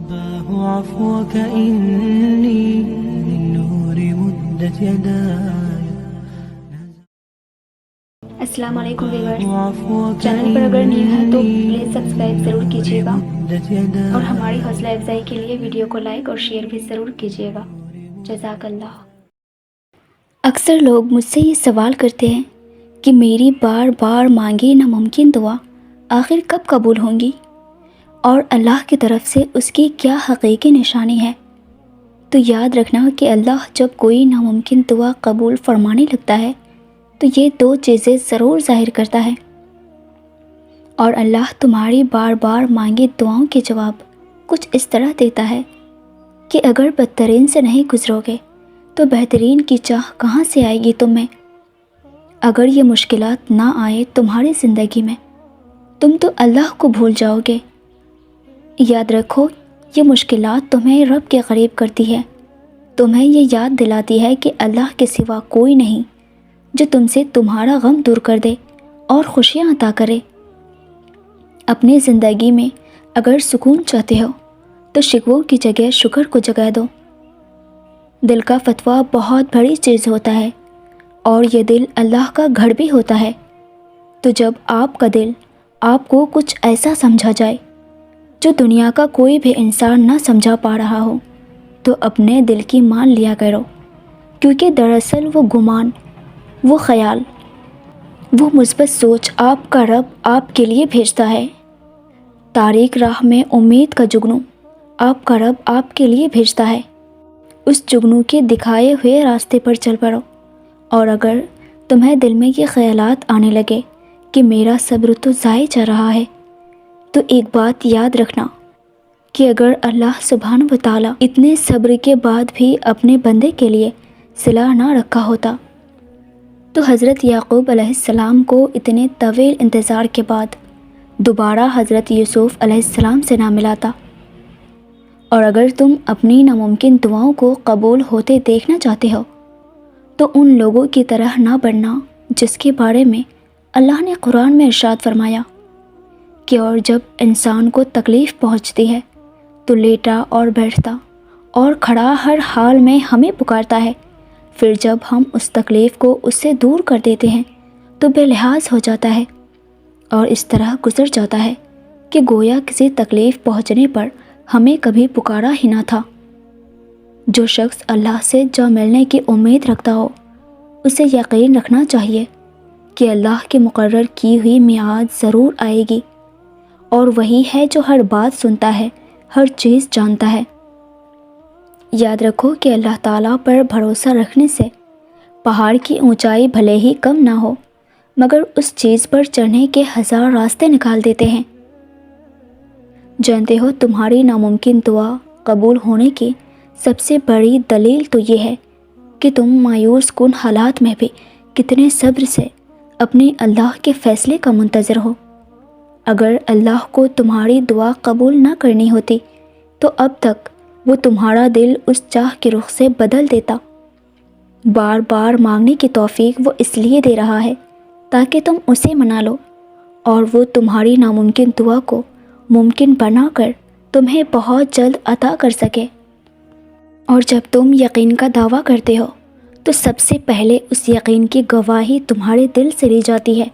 الله عفوك إني من نور مدت يداي. السلام علیکم ویورز، چینل پر اگر نیو ہے تو پلیز سبسکرائب ضرور کیجیے گا اور ہماری حوصلہ افزائی کے لیے ویڈیو کو لائک اور شیئر بھی ضرور کیجیے گا. جزاک اللہ. اکثر لوگ مجھ سے یہ سوال کرتے ہیں کہ میری بار بار مانگی ناممکن دعا آخر کب قبول ہوں گی اور اللہ کی طرف سے اس کی کیا حقیقی نشانی ہے. تو یاد رکھنا کہ اللہ جب کوئی ناممکن دعا قبول فرمانے لگتا ہے تو یہ دو چیزیں ضرور ظاہر کرتا ہے. اور اللہ تمہاری بار بار مانگی دعاؤں کے جواب کچھ اس طرح دیتا ہے کہ اگر بدترین سے نہیں گزرو گے تو بہترین کی چاہ کہاں سے آئے گی تم میں. اگر یہ مشکلات نہ آئے تمہاری زندگی میں تم تو اللہ کو بھول جاؤ گے. یاد رکھو یہ مشکلات تمہیں رب کے قریب کرتی ہے، تمہیں یہ یاد دلاتی ہے کہ اللہ کے سوا کوئی نہیں جو تم سے تمہارا غم دور کر دے اور خوشیاں عطا کرے. اپنی زندگی میں اگر سکون چاہتے ہو تو شکووں کی جگہ شکر کو جگہ دو. دل کا فتویٰ بہت بڑی چیز ہوتا ہے اور یہ دل اللہ کا گھر بھی ہوتا ہے. تو جب آپ کا دل آپ کو کچھ ایسا سمجھا جائے جو دنیا کا کوئی بھی انسان نہ سمجھا پا رہا ہو تو اپنے دل کی مان لیا کرو، کیونکہ دراصل وہ گمان، وہ خیال، وہ مثبت سوچ آپ کا رب آپ کے لیے بھیجتا ہے. تاریک راہ میں امید کا جگنو آپ کا رب آپ کے لیے بھیجتا ہے. اس جگنو کے دکھائے ہوئے راستے پر چل پڑو. اور اگر تمہیں دل میں یہ خیالات آنے لگے کہ میرا صبر تو ضائع جا رہا ہے تو ایک بات یاد رکھنا کہ اگر اللہ سبحانہ و تعالیٰ اتنے صبر کے بعد بھی اپنے بندے کے لیے صلہ نہ رکھا ہوتا تو حضرت یعقوب علیہ السلام کو اتنے طویل انتظار کے بعد دوبارہ حضرت یوسف علیہ السلام سے نہ ملاتا. اور اگر تم اپنی ناممکن دعاؤں کو قبول ہوتے دیکھنا چاہتے ہو تو ان لوگوں کی طرح نہ بننا جس کے بارے میں اللہ نے قرآن میں ارشاد فرمایا کہ اور جب انسان کو تکلیف پہنچتی ہے تو لیٹا اور بیٹھتا اور کھڑا ہر حال میں ہمیں پکارتا ہے، پھر جب ہم اس تکلیف کو اس سے دور کر دیتے ہیں تو بے لحاظ ہو جاتا ہے اور اس طرح گزر جاتا ہے کہ گویا کسی تکلیف پہنچنے پر ہمیں کبھی پکارا ہی نہ تھا. جو شخص اللہ سے جا ملنے کی امید رکھتا ہو اسے یقین رکھنا چاہیے کہ اللہ کے مقرر کی ہوئی میعاد ضرور آئے گی، اور وہی ہے جو ہر بات سنتا ہے، ہر چیز جانتا ہے. یاد رکھو کہ اللہ تعالیٰ پر بھروسہ رکھنے سے پہاڑ کی اونچائی بھلے ہی کم نہ ہو مگر اس چیز پر چڑھنے کے 1000 راستے نکال دیتے ہیں. جانتے ہو تمہاری ناممکن دعا قبول ہونے کی سب سے بڑی دلیل تو یہ ہے کہ تم مایوس کن حالات میں بھی کتنے صبر سے اپنے اللہ کے فیصلے کا منتظر ہو. اگر اللہ کو تمہاری دعا قبول نہ کرنی ہوتی تو اب تک وہ تمہارا دل اس چاہ کے رخ سے بدل دیتا. بار بار مانگنے کی توفیق وہ اس لیے دے رہا ہے تاکہ تم اسے منا لو اور وہ تمہاری ناممکن دعا کو ممکن بنا کر تمہیں بہت جلد عطا کر سکے. اور جب تم یقین کا دعویٰ کرتے ہو تو سب سے پہلے اس یقین کی گواہی تمہارے دل سے لی جاتی ہے.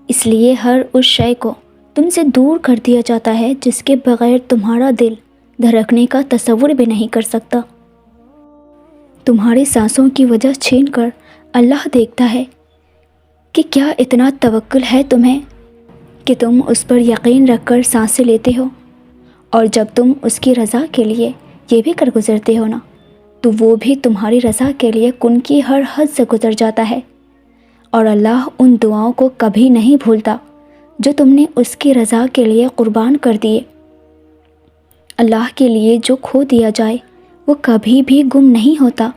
اس لیے ہر اس شے کو تم سے دور کر دیا جاتا ہے جس کے بغیر تمہارا دل دھڑکنے کا تصور بھی نہیں کر سکتا. تمہاری سانسوں کی وجہ چھین کر اللہ دیکھتا ہے کہ کیا اتنا توکل ہے تمہیں کہ تم اس پر یقین رکھ کر سانسیں لیتے ہو. اور جب تم اس کی رضا کے لیے یہ بھی کر گزرتے ہو نا تو وہ بھی تمہاری رضا کے لیے کن کی ہر حد سے گزر جاتا ہے. اور اللہ ان دعاؤں کو کبھی نہیں بھولتا جو تم نے اس کی رضا کے لیے قربان کر دیے. اللہ کے لیے جو کھو دیا جائے وہ کبھی بھی گم نہیں ہوتا،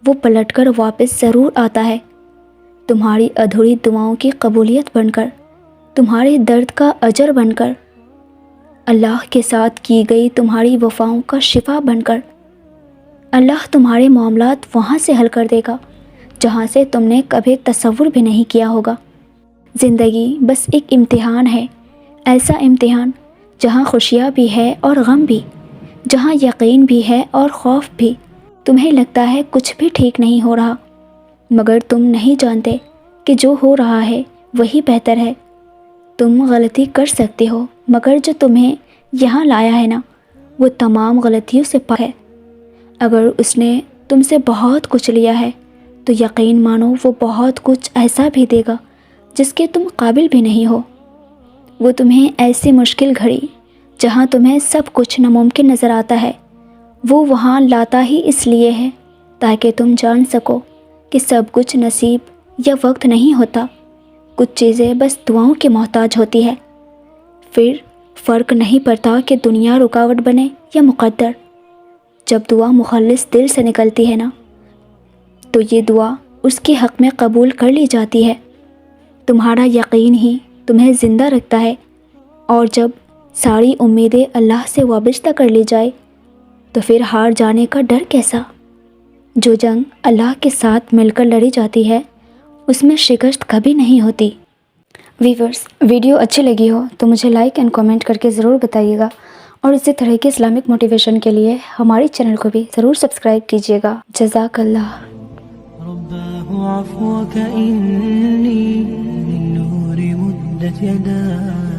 وہ پلٹ کر واپس ضرور آتا ہے. تمہاری ادھوری دعاؤں کی قبولیت بن کر، تمہارے درد کا اجر بن کر، اللہ کے ساتھ کی گئی تمہاری وفاؤں کا شفا بن کر. اللہ تمہارے معاملات وہاں سے حل کر دے گا جہاں سے تم نے کبھی تصور بھی نہیں کیا ہوگا. زندگی بس ایک امتحان ہے، ایسا امتحان جہاں خوشیاں بھی ہے اور غم بھی، جہاں یقین بھی ہے اور خوف بھی. تمہیں لگتا ہے کچھ بھی ٹھیک نہیں ہو رہا، مگر تم نہیں جانتے کہ جو ہو رہا ہے وہی بہتر ہے. تم غلطی کر سکتے ہو، مگر جو تمہیں یہاں لایا ہے نا، وہ تمام غلطیوں سے پاک ہے. اگر اس نے تم سے بہت کچھ لیا ہے تو یقین مانو وہ بہت کچھ ایسا بھی دے گا جس کے تم قابل بھی نہیں ہو. وہ تمہیں ایسی مشکل گھڑی جہاں تمہیں سب کچھ ناممکن نظر آتا ہے، وہ وہاں لاتا ہی اس لیے ہے تاکہ تم جان سکو کہ سب کچھ نصیب یا وقت نہیں ہوتا. کچھ چیزیں بس دعاؤں کی محتاج ہوتی ہے. پھر فرق نہیں پڑتا کہ دنیا رکاوٹ بنے یا مقدر. جب دعا مخلص دل سے نکلتی ہے نا، تو یہ دعا اس کے حق میں قبول کر لی جاتی ہے. تمہارا یقین ہی تمہیں زندہ رکھتا ہے، اور جب ساری امیدیں اللہ سے وابستہ کر لی جائے تو پھر ہار جانے کا ڈر کیسا؟ جو جنگ اللہ کے ساتھ مل کر لڑی جاتی ہے اس میں شکست کبھی نہیں ہوتی. ویورز، ویڈیو اچھی لگی ہو تو مجھے لائک اینڈ کامنٹ کر کے ضرور بتائیے گا، اور اسی طرح کے اسلامک موٹیویشن کے لیے ہمارے چینل کو بھی ضرور سبسکرائب کیجیے گا. جزاک اللہ. رباه عفوك إني للنور مدت يداي